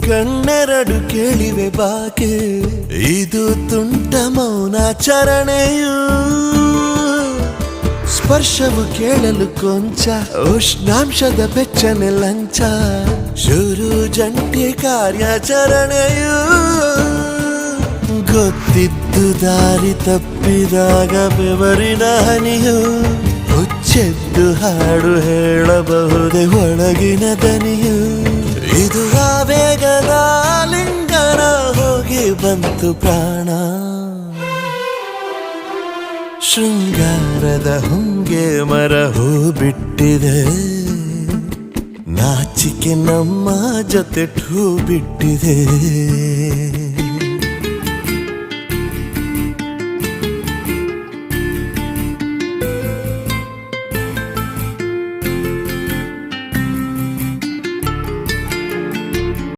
ಕಣ್ಣೆರಡು ಕೇಳಿವೆ ಬಾಕೆ ಇದು ತುಂಟ ಮೌನಾಚರಣೆಯು ಸ್ಪರ್ಶವು ಕೇಳಲು ಕೊಂಚ ಉಷ್ಣಾಂಶದ ಬೆಚ್ಚನೆ ಲಂಚ ಶುರು ಜಂಟಿ ಕಾರ್ಯಾಚರಣೆಯು ಗೊತ್ತಿದ್ದು ದಾರಿ ತಪ್ಪಿದಾಗ ಬೆವರಿನ ಹನಿಯು ಹುಚ್ಚೆದ್ದು ಹಾಡು ಹೇಳಬಹುದೇ ಒಳಗಿನ ದನಿಯು ಇದು ಆವೇಗದ ಲಿಂಗನ ಹೋಗಿ ಬಂತು ಪ್ರಾಣ ಶೃಂಗಾರದ ಹೊಂಗೆ ಮರ ಹೂ ಬಿಟ್ಟಿದೆ ನಾಚಿಕೆ ನಮ್ಮ ಜೊತೆ ಠೂ ಬಿಟ್ಟಿದೆ